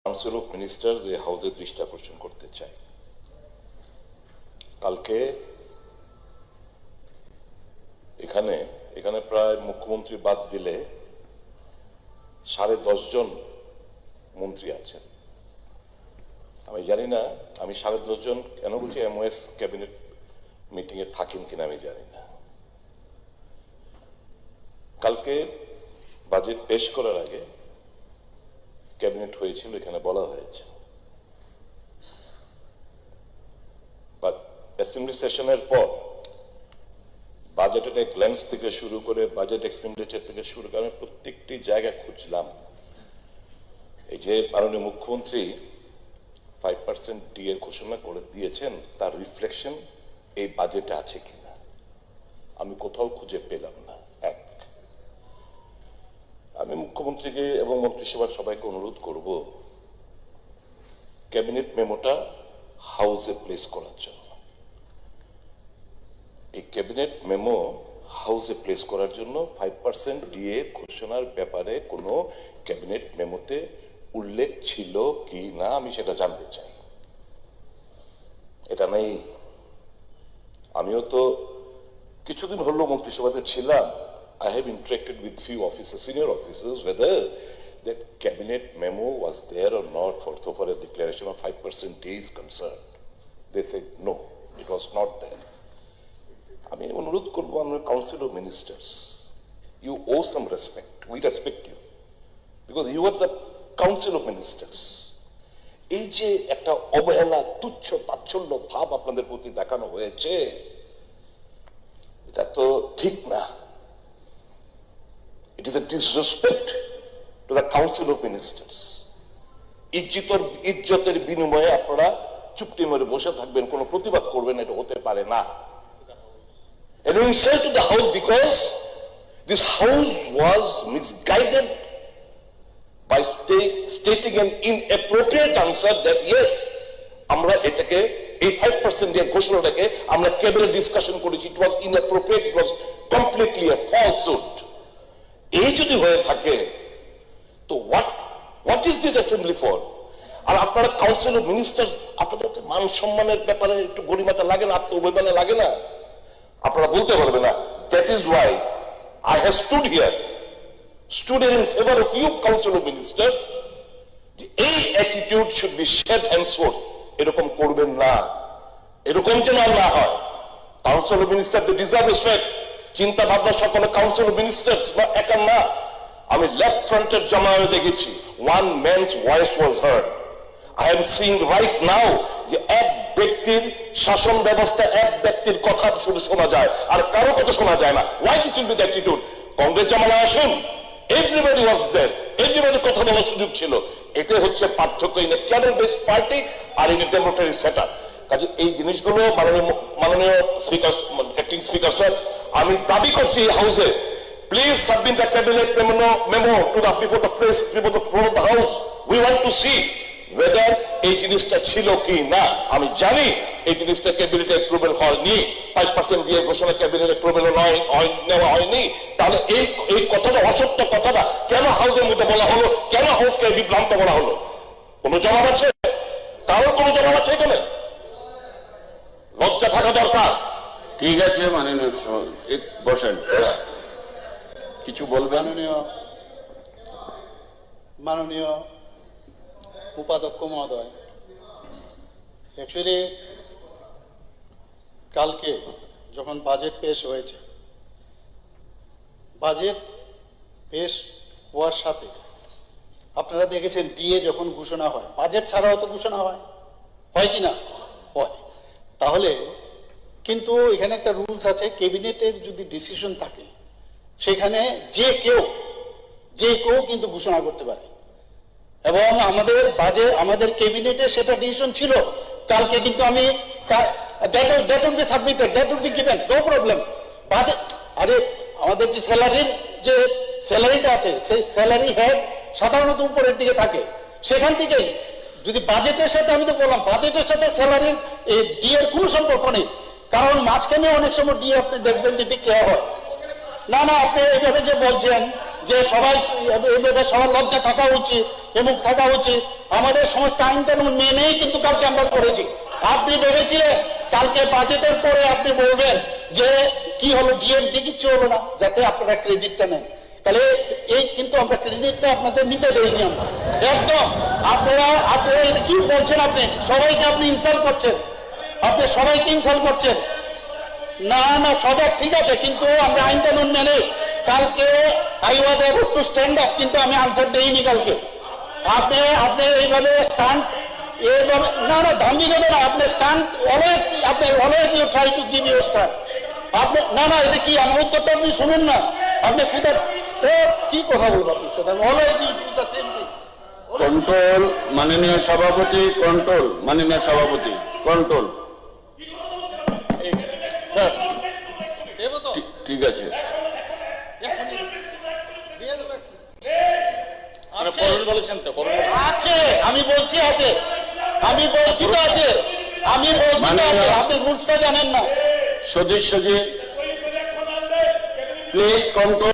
Council of ministers এই হাউসে দৃষ্টি আকর্ষণ করতে চাই। কালকে এখানে প্রায় মুখ্যমন্ত্রী বাদ দিলে 10.5 জন মন্ত্রী আছেন। আমি জানি না, আমি 10.5 জন কেন বলছি, এমওএস ক্যাবিনেট মিটিং এ থাকেন কিনা আমি জানি না। কালকে বাজেট পেশ করার আগে ক্যাবিনেট হয়েছিল, এখানে বলা হয়েছে অ্যাসেম্বলি সেশনের পর বাজেটের গ্ল্যান্স থেকে শুরু করে বাজেট এক্সপেন্ডিচার থেকে শুরু করে প্রত্যেকটি জায়গায় খুঁজলাম এই যে মাননীয় মুখ্যমন্ত্রী 5% ডিএ ঘোষণা করে দিয়েছেন, তার রিফ্লেকশন এই বাজেটে আছে কিনা আমি কোথাও খুঁজে পেলাম না। এক, আমি মুখ্যমন্ত্রীকে এবং মন্ত্রিসভার সবাইকে অনুরোধ করব ক্যাবিনেট মেমোটা হাউসে প্লেস করার জন্য। এই ক্যাবিনেট মেমো হাউসে প্লেস করার জন্য 5% ডিএ ঘোষণার ব্যাপারে কোনো ক্যাবিনেট মেমোতে উল্লেখ ছিল কি না আমি সেটা জানতে চাই। এটা নেই। আমিও তো কিছুদিন হলো মন্ত্রিসভাতে ছিলাম। I have interacted with few officers, senior officers, whether that cabinet memo was there or not for so far as declaration of 5% DA is concerned. They said no, it was not there. আমি অনুরোধ করবো আমরা council of ministers, you owe some respect. We respect you because you are the council of ministers. এই যে একটা অবহেলা, তুচ্ছ তাচ্ছল্য ভাব আপনাদের প্রতি দেখানো হয়েছে, এটা তো ঠিক না। It is a disrespect to the Council of Ministers. ইজ্জতের বিনিময়ে আপনারা চুপটি মেরে বসে থাকবেন, কোনো প্রতিবাদ করবেন, এটা হতে পারে না। And we insult to the House because this House was misguided by stating an inappropriate answer that yes, আমরা এটাকে এই 5% দিয়ে ঘোষণাটাকে আমরা ক্যাবিনেট ডিসকাশন করেছি, it was inappropriate, it was completely a falsehood. এই যদি হয়ে থাকে তো what is this assembly for? আর আপনারা কাউন্সিল অফ মিনিস্টার্স, আপনাদের তো মান সম্মানের ব্যাপারে একটু গরিমাতা লাগে না, আত্মঅভিমানে লাগে না? আপনারা বলতে পারবেন না। That is why I have stood here in favor of you council of ministers. এই attitude should be shed henceforth. এরকম করবেন না, এরকম যেন না হয়। Council of minister they deserve respect. চিন্তা ভাবনা সকলে কাউন্সিল অফ মিনিস্টার্স বা একা না। আমি লেফট ফ্রন্টের জমায়ে দেখেছি, one man's voice was heard. I am seeing right now যে এক ব্যক্তির শাসন ব্যবস্থা, এক ব্যক্তির কথা শুধু শোনা যায় আর কারো কথা শোনা যায় না। Why this will be the attitude? Congress জামানায় আসুন, everybody was there, everybody কথা বলার সুযোগ ছিল। এটা হচ্ছে পার্থক্য in a cadre based party আর ইন এ ডেমোক্রেটিক সেটআপ। কাজে এই জিনিসগুলো মাননীয় স্পিকার, অ্যাক্টিং স্পিকার স্যার, আমি দাবি করছি এই হাউসে, please submit the cabinet memo to the before the house. We want to see whether এই জিনিসটা ছিল কি না। আমি জানি এই জিনিসটা ক্যাবিনেটে অ্যাপ্রুভাল হয়নি, 5% দিয়ে ঘোষণা ক্যাবিনেট অ্যাপ্রুভাল নেওয়া হয়নি। তাহলে এই কথাটা, অসত্য কথাটা কেন হাউসের মধ্যে বলা হলো, কেন হাউসকে বিভ্রান্ত করা হলো? কোনো জবাব আছে? কারোর কোনো জবাব আছে এখানে? লজ্জা থাকা দরকার। ঠিক আছে, বসেন, কিছু বলবেন? মাননীয় উপাধ্যক্ষ মহোদয়, অ্যাকচুয়ালি কালকে যখন বাজেট পেশ হয়েছে, বাজেট পেশ হওয়ার সাথে আপনারা দেখেছেন ডিএ যখন ঘোষণা হয়, বাজেট ছাড়াও তো ঘোষণা হয় কি না? হয়। তাহলে কিন্তু এখানে একটা রুলস আছে, ক্যাবিনেটের যদি ডিসিশন থাকে সেখানে যে কেউ কিন্তু ঘোষণা করতে পারে, এবং আমাদের ক্যাবিনেটে সেটা ডিসিশন ছিল কালকে। কিন্তু আমি that will be submitted, that will be given, no problem. Budget, আরে আমাদের যে স্যালারিটা আছে, সেই স্যালারি হেড সাধারণত উপরের দিকে থাকে, সেখান থেকেই যদি বাজেটের সাথে, আমি তো বললাম বাজেটের সাথে স্যালারির ডিএর কোনো সম্পর্ক নেই, কারণ মাঝখানে অনেক সময় ডিএ আপনি দেখবেন যে ডিক্লেয়ার হয় না। আপনি এইভাবে যে বলছেন যে সবাই এইভাবে, সবার লজ্জা থাকা উচিত এবং থাকা উচিত, আমাদের সমস্ত আইন কানুন মেনেই কিন্তু কালকে আমরা করেছি। আপনি ভেবেছিলেন কালকে বাজেটের পরে আপনি বলবেন যে কি হলো, ডিএর দিয়ে কিচ্ছু হলো না, যাতে আপনারা ক্রেডিটটা নেন। তাহলে এই কিন্তু আমরা ক্রেডিটটা আপনাদের নিতে দেইনি আমরা একদম। আপনারা এটা কি বলছেন? আপনি সবাইকে আপনি ইনসাল্ট করছেন, আপনি সবাইকে ইনসাল্ট করছেন। না না, সজাগ ঠিক আছে, কিন্তু আমরা আইন কানুন মেনে কালকে I was able to stand up, কিন্তু আমি আনসার দেইনি কালকে। আপনি এইভাবে স্ট্যান্ড, এইভাবে না না ধাম্বিকতা না, আপনি stand always you try to give your stand. আপনি না না, এটা কি আমার উত্তরটা আপনি শুনুন না, আপনি কোথায় কি কথা বলবো আপনি সাথে? Always you do the same thing. Control মাননীয় সভাপতি, কন্ট্রোল মাননীয় সভাপতি, কন্ট্রোল। স্যার দেব তো? ঠিক আছে। বলেছেন তো আছে, আমি বলছি আছে, আমি বলছি তো আছে, আমি বলছি তো আছে, আপনি রুলসটা জানেন না। সদস্যজি প্লিজ কন্ট্রোল।